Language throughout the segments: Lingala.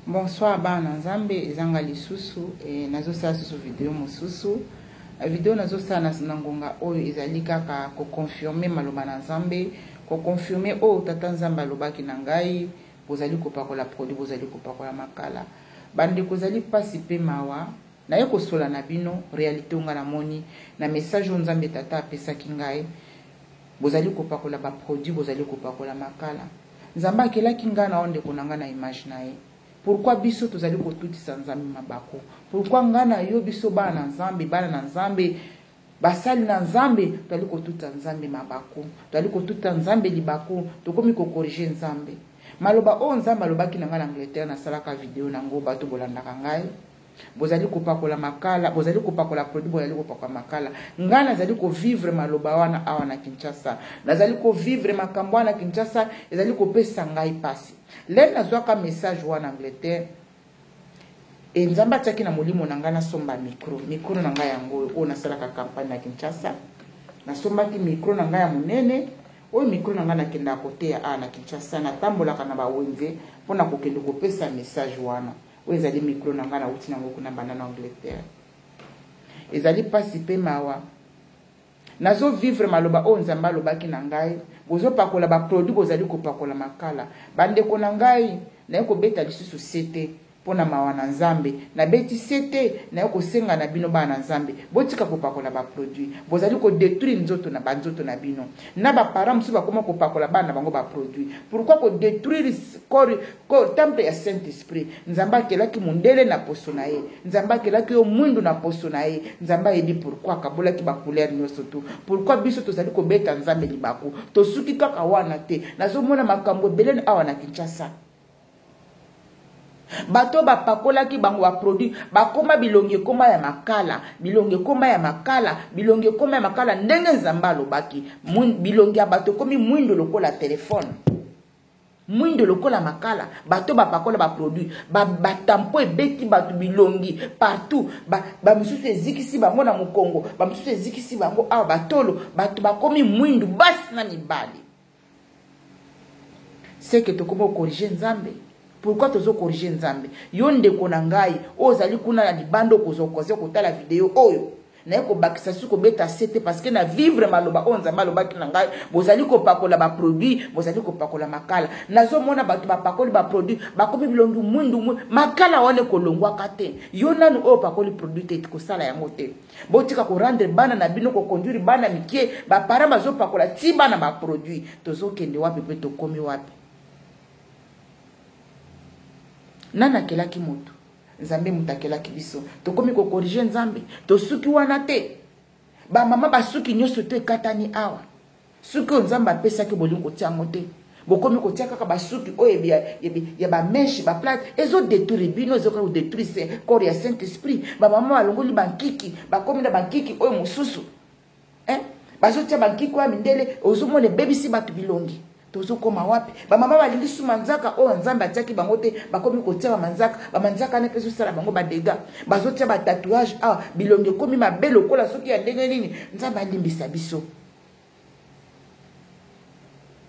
Bonsoir bana nzambe ezanga lisusu nazo sala susu video mosusu video nazo sala na ngonga oyo ezali kaka ko confirmer maloba na nzambe ko confirmer o tata nzambe alobaki na ngai bozali kopakola produit bozali kopakola makala bande kozali pasi pe mawa na ye kosola na bino réalité nga na moni na message nzambe tata apesaki ngai bozali kopakola ba produit bozali kopakola makala nzamba akelaki nga na onde konanga na image na ye. Pourquoi biso tozali kotutisa nzambe mabako? Pourquoi ngana yo biso bana nzambe bana na nzambe basali na nzambe tozali kotuta nzambe mabako tozali kotuta nzambe libako tokomi ko corriger nzambe maloba o nzambe alobaki na nga na Angleterre na salaka video nango bato bolandaka ngai bozali kopakola makala bozali kopakola produit bozali kopakola makala ngana zali ko vivre maloba wana awa na Kinshasa nazali ko vivre makambo wana Kinshasa ezali kopesa ngai pasi le nazwaka message wana Angleterre e nzamba tsaki na molimo na ngana somba micro na ngai yango o na salaka campagne na Kinshasa na sombaki micro na ngai ya munene o micro na ngana kenda kote ya na Kinshasa na tambolaka na ba wenze pona kokende kopesa message wana ezali micro na ngana uti nango kuna banana Angleterre ezali pasi pe mawa nazo vivre maloba o nzamba lobaki na ngai bozo pakola ba produit bozali kopakola makala bande ko na ngai na ko beta lisusu sete pona mawa na nzambe na beti sete na ko senga na bino bana nzambe botika kopakola ba produit bozali ko détruire nzoto na banzoto na bino na ba parents musu bakoma kopakola bana bango ba produit pourquoi ko détruire corps temple ya Saint-Esprit nzamba kelaki mundele na poso na ye nzamba kelaki yo mwindu na poso na ye nzamba edi pourquoi kabola ki ba couleur nyoso tu pourquoi biso tozali ko beta nzambe libako to suki kaka wana te nazo mona makambo beleni awa na Kinshasa bato bapakola ki bango ba produit bakoma bilonge koma ya makala bilonge koma ya makala bilonge koma ya makala ndenge nzamba lobaki bilonge ya bato komi mwindo lokola telefone mwindo lokola makala bato bapakola ba produit ba tampo ebeti bato bilongi partout ba mususu ezikisi bango na mukongo ba mususu ezikisi bango awa batolo bato bakomi mwindo basi na mibali c'est que tokomo corriger nzambe. Pourquoi tozo corriger nzambe yonde kona ngai ozali kuna na libando kozokoze kotala video oyo na ko bakisa suko beta sete parce que na vivre maloba onza maloba kina ngai bozali ko pakola ba produit bozali ko pakola makala nazo mona batu ba pakoli ba produit bakomi bilongi mwindu makala wane kolongwa kate yona no o pakoli produit te ko sala yango te botika ko rendre bana na bino ko conduire bana mikie ba parama zo pakola ti bana ba produit tozo kende wapi pe to komi wapi nana kelaki moto nzambe mutakelaki biso tokomi ko corriger nzambe to suki wana te ba mama ba suki nyoso te katani awa suki nzamba pesa ke bolingo tiango te bokomi ko tiaka ba suki oye ya ba meshi ba plate ezo détruire bino ezo ko détruire corps ya Saint-Esprit ba mama balongoli bankiki bakomi na bankiki oye mususu bazo tia bankiki wa mindele ozomone bebisi batu bilongi tozo koma wapi ba mama balingi su manzaka o nzamba atiaki bango te bakomi kotia ba manzaka na peso sala bango ba dega bazo tia ba tatouage bilonge komi mabelo kola soki ya ndenge nini nzamba limbisa biso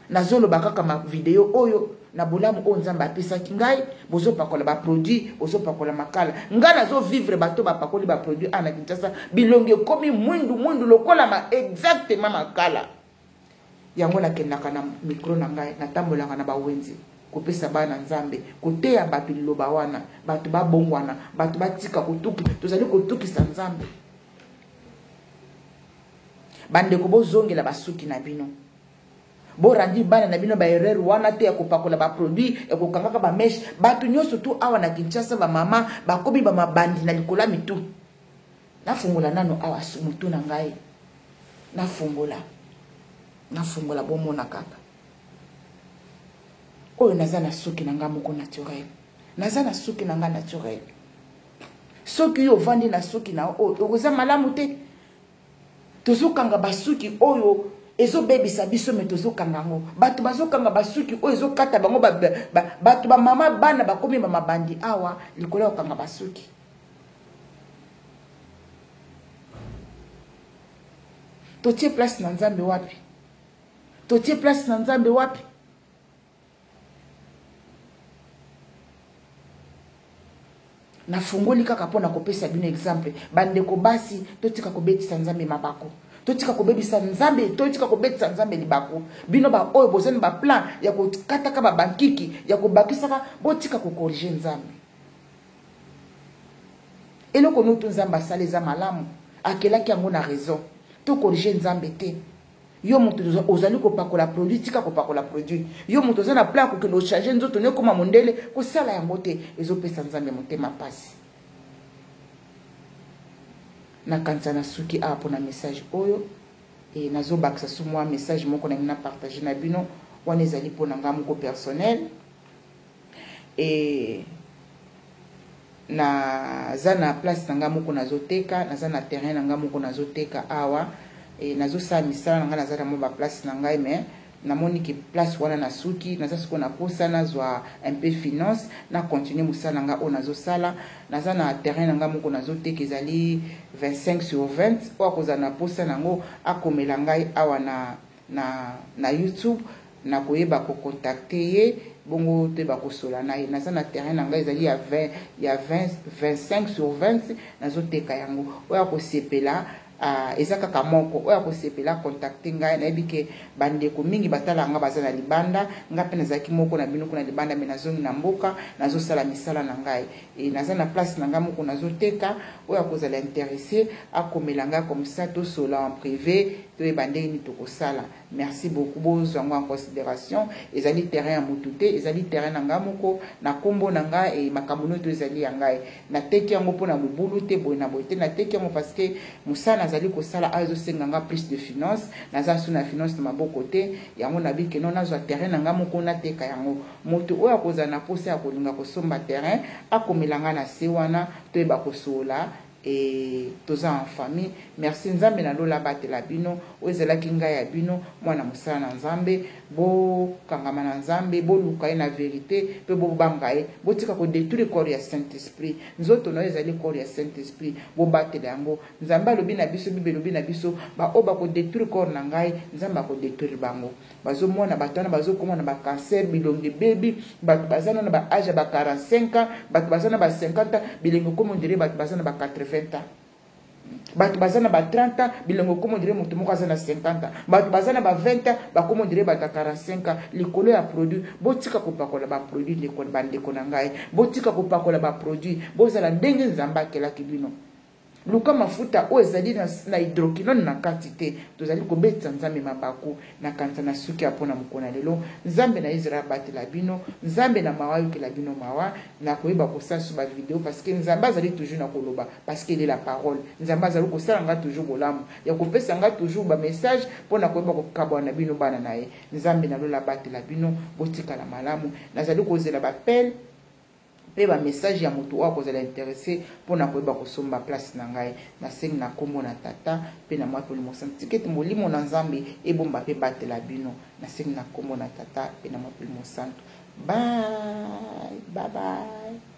nazolo bakaka ma video oyo na bolamu o nzamba apesaki ngai bozo pakola ba produit bozo pakola makala ngana zo vivre bato ba pakoli ba produit ana Kinshasa bilonge komi mwindu lokola ma exactement makala yango na kendaka na micro na ngai na tambolanga na bawenzi kopesa bana nzambe koteya bato liloba wana bato babongwana bato batika kotuki tozali kotukisa nzambe bande ko bozongela basuki na bino borandi bana na bino ba erreur wana te ya kopakola ba produit ya kokangaka ba mesh bato nyoso tu awa na Kinshasa ba mama bakomi ba mabandi na likola mitu nafungola nano awa mutu na ngai nafungola bomona kaka oyo nazana suki na nga moko naturel nazana suki na nga naturel soki yo vandi na suki na okoza malamu te tozokanga basuki oyo ezobebisa biso me tozokanga ngo bato bazokanga basuki oyo ezokata bango bato ba mama bana bakomi mabandi awa likola okanga basuki totie place na nzambe wapi totie place na nzambe wapi na fungoli kaka pona kopesa bino exemple bandeko basi totika kobetisa nzambe mabako totika kobebisa nzambe totika kobetisa nzambe libako bino ba oyo bozani ba plan ya kokataka ba bankiki ya kobakisaka botika kokorige nzambe eloko nutu nzambe asala eza malamu akelaki yango na raison tokorige nzambe te yo moto ozali kopakola produit tika kopakola produit yo moto oza na plan kokende ochange nzoto ne koma mondele kosala yango te ezopesa nzambe motema pasi nakanisa na suki awa mpona message oyo e nazobakisa so mwa message moko na mina partage na bino wana ezali mpona nga moko personnel e naza na place na nga moko nazoteka naza na terrain na nga moko nazoteka awa e nazosala misala na nga naza na mo ba place na ngai mais namoni ki place wana na suki naza siko na posa nazwa un peu finance na continuer musala nga o nazosala naza na terrain na nga moko nazoteka ezali 25 sur 20 o akoza na posa nango akomela ngai awa na YouTube na koyeba ko contacter ye bongo te ba kosola na ye naza na terrain na ngai ezali ya 25 sur 20 nazoteka yango o akosepela eza kaka moko oya kosepela contacter ngai nayebi ke bandeko mingi batala nga baza na libanda nga pe nazalaki moko na bino kuna libanda me nazongi na mboka nazosala misala na ngai e naza na place na ngai moko nazoteka oya kozala intéressé akomela ngai comme ça tosola en privé toyeba ndenge nini tokosala merci beaucoup bozwa yango en considération ezali terrain ya motu te ezali terrain na ngai moko na kombo na ngai e makambo nyonso ezali ya ngai nateki yango mpona mobulu te boye na boye te nateki yango parce que mosala nazali kosala azo senga nga plus de finance naza su na finance na maboko te yango na bike non nazwa terrain na nga moko nateka yango moto oyo akoza na posa ya kolinga kosomba terrain akomela nga na se wana toyeba kosola et toza en famille merci nzambe na lola batela bino ozelaki ngai ya bino mwana musala na nzambe bo kangama na nzambe bo luka na vérité pe bo banga ye botika ko détruire corps ya Saint Esprit nzoto no ezali corps ya Saint Esprit bo batela yango nzambe lobi na biso bibe lobi na biso ba oba ko détruire corps na ngai nzamba ko détruire bango bazo mona batana bazo komona ba cancer bilongi baby bat bazana na ba âge ba 45 ans bat bazana ba 50 ans bilengo comme on dirait bat bazana ba 80 ans batu bazana ba 30 ans bilengo comme on dirait mutu moko azana 50 ans batu bazana ba 20 ans ba comme on dirait ba 45 ans likolo ya produit botika kopakola ba produit ndeko bandeko na ngai botika kopakola ba produit bozala ndenge nzamba kela kibino luka mafuta o ezali na hydroquinone na quantité tozali kobetsa nzambe mabako na kanza na suki apona mukona lelo nzambe na Israël batela bino nzambe na mawayo ke la bino mawa na koyeba kosala ba vidéo parce que nzambe azali toujours na koloba parce qu'il est la parole nzambe azali kosala nga toujours bolamu ya kopesa nga toujours ba message pona koyeba kokabwa na bino bana naye nzambe na lola batela bino botika la malamu nazali kozela ba pelle pe ba message ya moto wa kozala intéressé pona koyeba kosomba place na ngai na sengi na kombo na tata pe na mwa poli mosantu tikete molimo na nzambe ebomba pe batela bino na sengi na kombo na tata pe na mwa poli mosantu bye bye bye